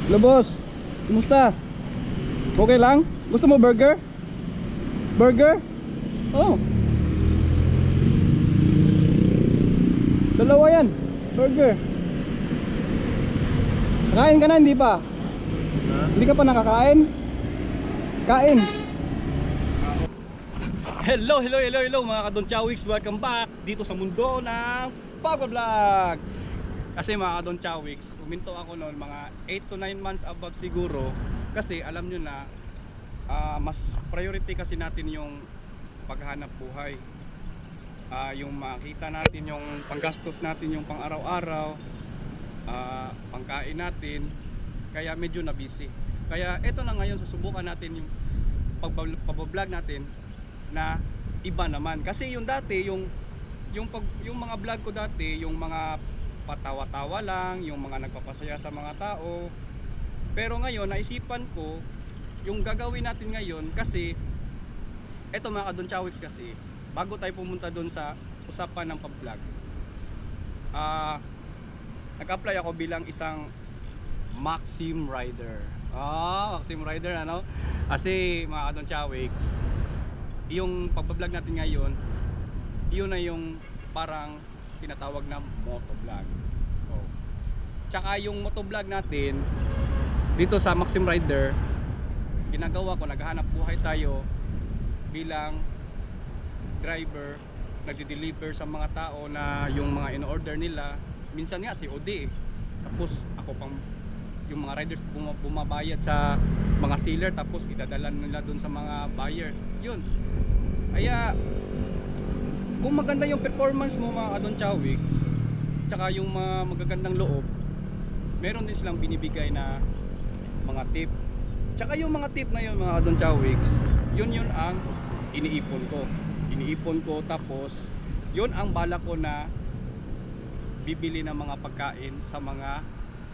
Hello boss, kumusta? Okay lang? Gusto mo burger? Burger? Oh, dalawa yan, burger. Kain ka na, hindi pa? Hindi ka pa nakakain? Kain. Hello mga Kadonchawiks, welcome back dito sa mundo ng pagbablog. Kasi mga Kadonchawiks, huminto ako noon mga 8 to 9 months above siguro. Kasi alam nyo na mas priority kasi natin yung paghanap buhay, yung makita natin, yung panggastos natin, yung pang araw-araw, pangkain natin. Kaya medyo na busy. Kaya eto na ngayon, susubukan natin yung pagbablog natin na iba naman. Kasi yung dati, yung mga vlog ko dati, yung mga patawa-tawa lang, yung mga nagpapasaya sa mga tao. Pero ngayon naisipan ko yung gagawin natin ngayon, kasi eto mga Kadonchawiks, kasi bago tayo pumunta doon sa usapan ng pag-vlog, nag-apply ako bilang isang Maxim Rider. Maxim Rider, ano? Kasi mga Kadonchawiks, yung pagbablog natin ngayon, yun na yung parang tinatawag na motovlog. Tsaka yung motovlog natin dito sa Maxim Rider, ginagawa ko, naghahanap buhay tayo bilang driver, nagde-deliver sa mga tao na yung mga in-order nila. Minsan nga COD tapos ako pang yung mga riders bumabayad sa mga seller, tapos idadala nila dun sa mga buyer. Yun. Kaya kung maganda yung performance mo mga Kadonchawiks, tsaka yung mga magagandang loob, meron din silang binibigay na mga tip. Tsaka yung mga tip na yun mga Kadonchawiks, yun ang iniipon ko, tapos yun ang balak ko na bibili ng mga pagkain sa mga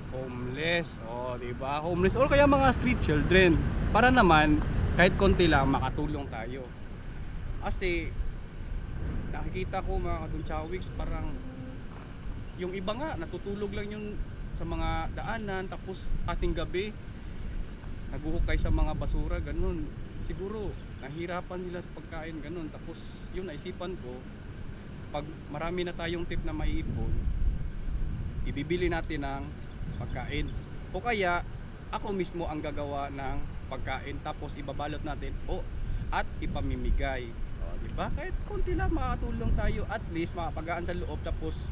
homeless, diba? Homeless or kaya mga street children, para naman kahit konti lang makatulong tayo. Kasi nakikita ko mga Kadonchawiks, parang yung iba nga natutulog lang yun sa mga daanan, tapos ating gabi naguhukay sa mga basura, ganun. Siguro nahirapan nila sa pagkain, ganun. Tapos yun, naisipan ko, pag marami na tayong tip na maiipon, ibibili natin ng pagkain, o kaya ako mismo ang gagawa ng pagkain, tapos ibabalot natin at ipamimigay, diba? Kahit konti lang makatulong tayo, at least makapagaan sa loob, tapos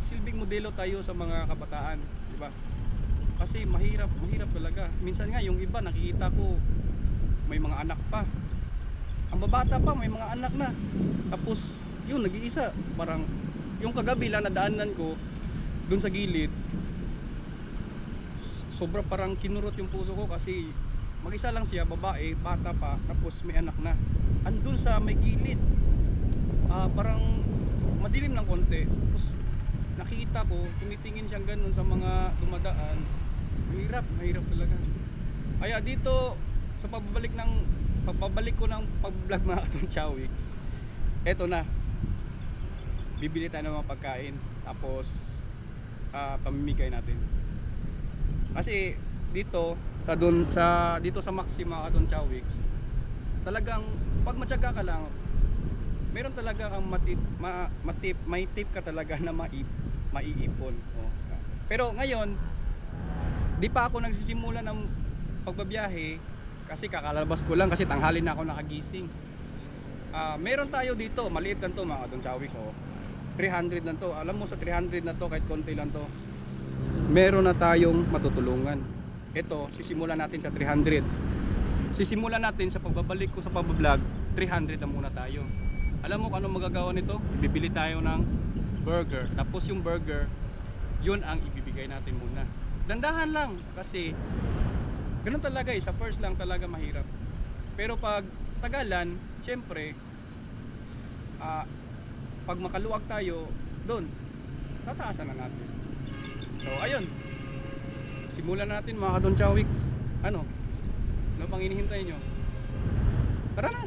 silbing modelo tayo sa mga kabataan, diba? Kasi mahirap talaga. Minsan nga yung iba nakikita ko may mga anak pa, ang babata pa may mga anak na, tapos yun nag-iisa. Parang yung kagabi lang nadaanan ko dun sa gilid, sobra parang kinurot yung puso ko, kasi mag-isa lang siya, babae, bata pa, tapos may anak na, andun sa may gilid. Parang madilim ng konti, tapos nakita ko tumitingin siyang ganun sa mga dumadaan. Mahirap talaga. Kaya dito sa pagbabalik ko ng pag-vlog mga Kadonchawiks, eto na, bibili tayo ng mga pagkain, tapos pamimigay natin. Kasi dito sa Maxim mga Kadonchawiks, talagang pag matyaga ka lang, meron talaga kang may tip ka talaga na maiipon. Pero ngayon, di pa ako nagsisimula ng pagbabiyahe, kasi kakalabas ko lang, kasi tanghali na ako nakagising. Meron tayo dito, maliit lang to mga Kadonchawiks, 300 lang to. Alam mo, sa 300 na to, kahit konti lang to, meron na tayong matutulungan. Ito, sisimulan natin sa 300. Sisimulan natin sa pagbabalik ko sa pagbablog, 300 na muna tayo. Alam mo kung anong magagawa nito? Bibili tayo ng burger, tapos yung burger, yun ang ibibigay natin muna. Dandahan lang, kasi ganun talaga sa first lang talaga mahirap. Pero pag tagalan, syempre pag makaluwag tayo doon, tataasan na natin. So ayun, simulan natin mga Kadonchawiks. Ano pang hinihintay nyo? Tara na.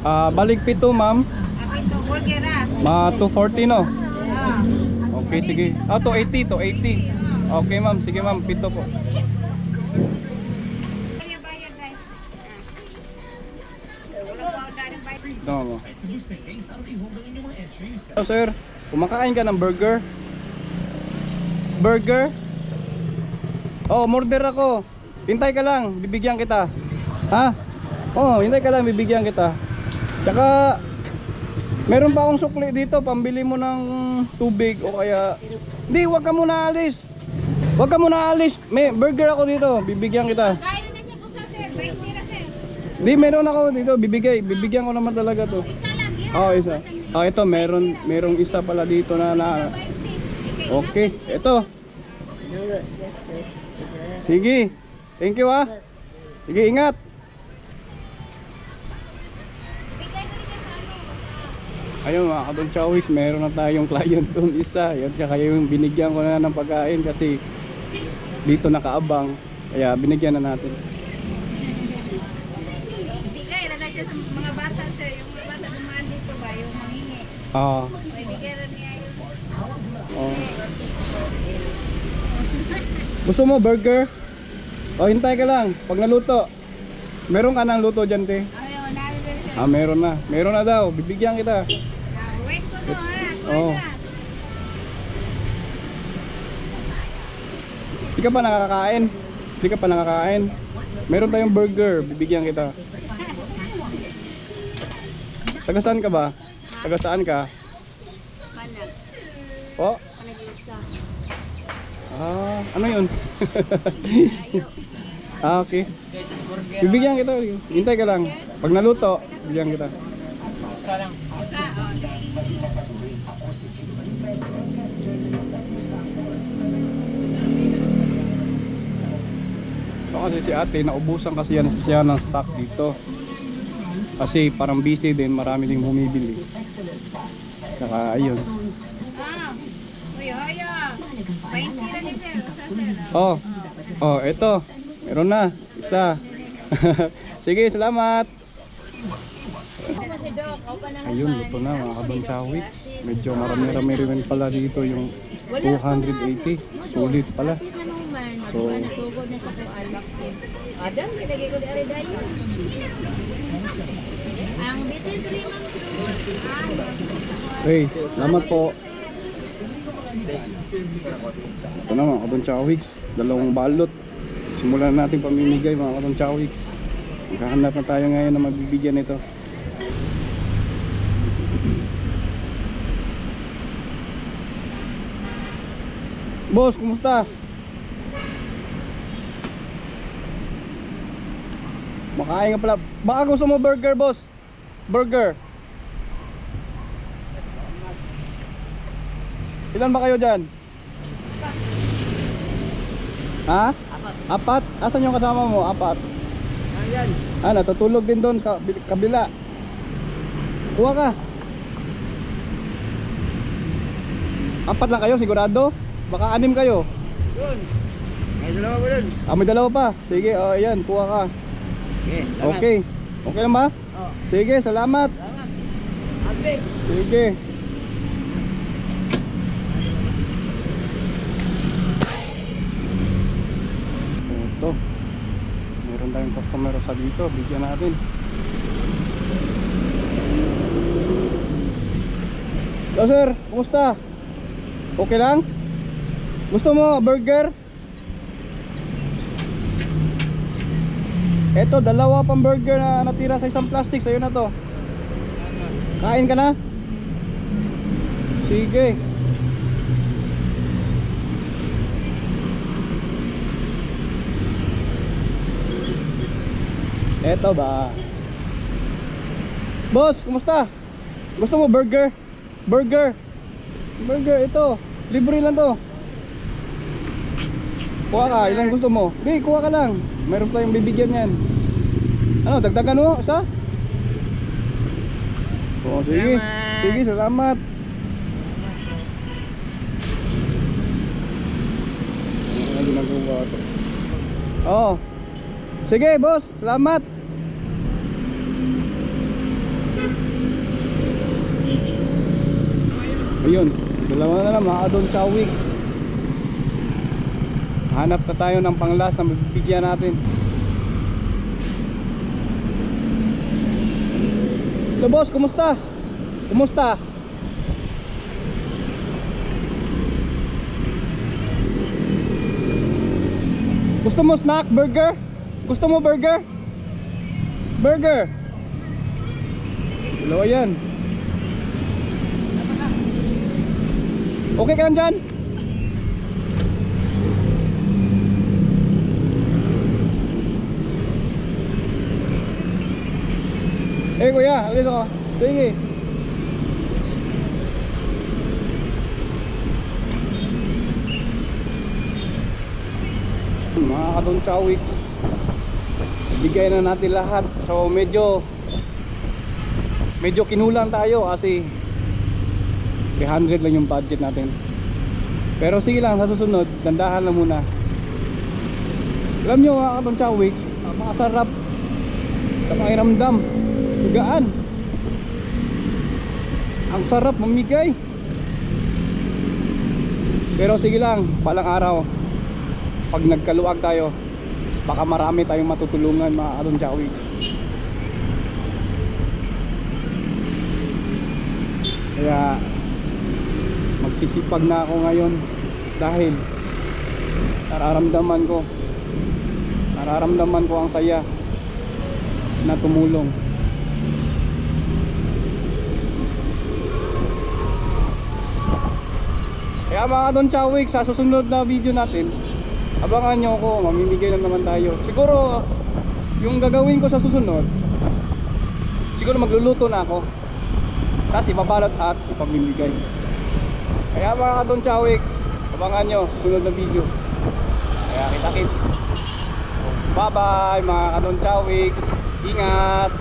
Balik pito, ma'am. Ito, burger ah. 240 no. Ah. Okay, sige. 280, 280. Okay, ma'am. Sige, ma'am. Pito po. Ano yung bayad, guys? Wala pa ako dahil bayad. Ito mo. Hello, sir. Kumakain ka ng burger? Burger? Oh, order ako. Hintay ka lang, bibigyan kita. Ha? Oh, hintay ka lang, bibigyan kita. Tsaka meron pa akong sukli dito, pambili mo ng tubig o kaya hindi, wag ka muna alis. Wag ka muna alis. May burger ako dito, bibigyan kita. Kaya na siya kung sa sir, 20 na sir. Hindi, meron ako dito, bibigyan ko naman talaga to. Isa lang yan. Oh, isa. Oh, ito merong isa pala dito na 20. okay, ito. Sige. Thank you ah. Sige, ingat. Bigay ko rin yan sa ano. Ayun mga Kadon Chowix, meron na tayong client doon isa. Yan, kaya yung binigyan ko na ng pagkain kasi dito nakaabang. Kaya binigyan na natin. Bigay, lagay siya sa mga bata sir. Yung mga bata dumaan dito ba, yung manghingi. Ah, May bigay rin niya yun. oh. Gusto mo burger? O hintay ka lang, pag naluto. Meron ka ng luto dyan, te? Ayaw, nalagay siya. Ah, meron na. Meron na daw, bibigyan kita. Wait ko no ha. Oh. Hindi ka pa nakakain. Hindi ka pa nakakain. Meron tayong burger, bibigyan kita. Taga saan ka ba? Taga saan ka? Panag. Oh? Panag-isa. Ano yun? Ayaw. Okay. Bibigyan kita. Hintay ka lang. Pag naluto, bibigyan kita. Isa, oh. So, kasi si ate, naubusan kasi yan siya ng stock dito. Kasi parang busy din, marami din bumibili. Saka ayun. Ah. Uy, haya. 20 na ni sir. Sa sir. Oh. Oh, eto. Meron na. Isa. Sige, salamat. Ayun, luto na mga Kadon Chowix. Medyo marami-rami rin pala dito yung 280. Sulit pala. So, Sugod na sa kuan vaccine. Adam, gilagay ko di ari dayo. Ang bitin 3 months. hey, salamat po. Ito na mga Kadon Chowix. Dalawang balot. Simulan natin pamimigay mga Kadon Chowix. Maghahanap na tayo ngayon na magbibigyan nito. Boss, kumusta? Makain nga pala. Baka gusto mo burger, boss? Burger. Ilan ba kayo dyan? Ha? Apat? Asan yung kasama mo? Apat? Ayan. Natutulog din doon sa kabila. Kuha ka. Apat lang kayo, sigurado? Baka 6 kayo. Yun. May dalawa ko dun. May dalawa pa. Sige, ayan, kuha ka. Okay. Salamat. Okay. Okay lang ba? Oh. Sige, salamat. Salamat. Ate. Sige. Ito. Meron tayong customer sa dito. Bigyan natin. Hello sir, kumusta? Okay lang? Gusto mo burger? Eto, dalawa pang burger na natira sa isang plastic. Sa'yo na to. Kain ka na? Sige. Eto ba? Boss, kumusta? Gusto mo burger? Burger. Burger, ito. Libre lang to. Kuha ka, ilang gusto mo? Hindi, kuha ka lang. Meron tayong bibigyan yan. Ano, dagdagan mo? Isa? Oh, sige. Salamat. Sige, salamat. Ano ginagawa to? Oh. Sige, boss. Salamat. Ayun, dalawa na lang mga Adon Chowix. Hanap na tayo ng panglas na mabibigyan natin. Hello boss, kumusta? Kumusta? Gusto mo snack? Burger? Gusto mo burger? Burger? Dalawa yan. Okay ka lang dyan? Eh kuya, alis ako. Sige. Mga Adon Chowix, bigay na natin lahat. So medyo kinulang tayo kasi 300 lang yung budget natin. Pero sige lang, sa susunod dandahan lang muna. Alam nyo mga Adon Chowix, napakasarap sa pakiramdam. Gaan. Ang sarap mamigay. Pero sige lang, palang araw pag nagkaluwag tayo, baka marami tayong matutulungan mga Adon Chowix. Kaya magsisipag na ako ngayon dahil nararamdaman ko ang saya na tumulong. Kaya mga Adon Chowix, sa susunod na video natin, abangan nyo ako, mamimigay lang naman tayo. Siguro yung gagawin ko sa susunod, siguro magluluto na ako, tapos ibabalot at ipamimigay. Kaya mga Adon Chowix, abangan nyo susunod na video. Kaya kita-kits. Bye bye mga Adon Chowix, ingat.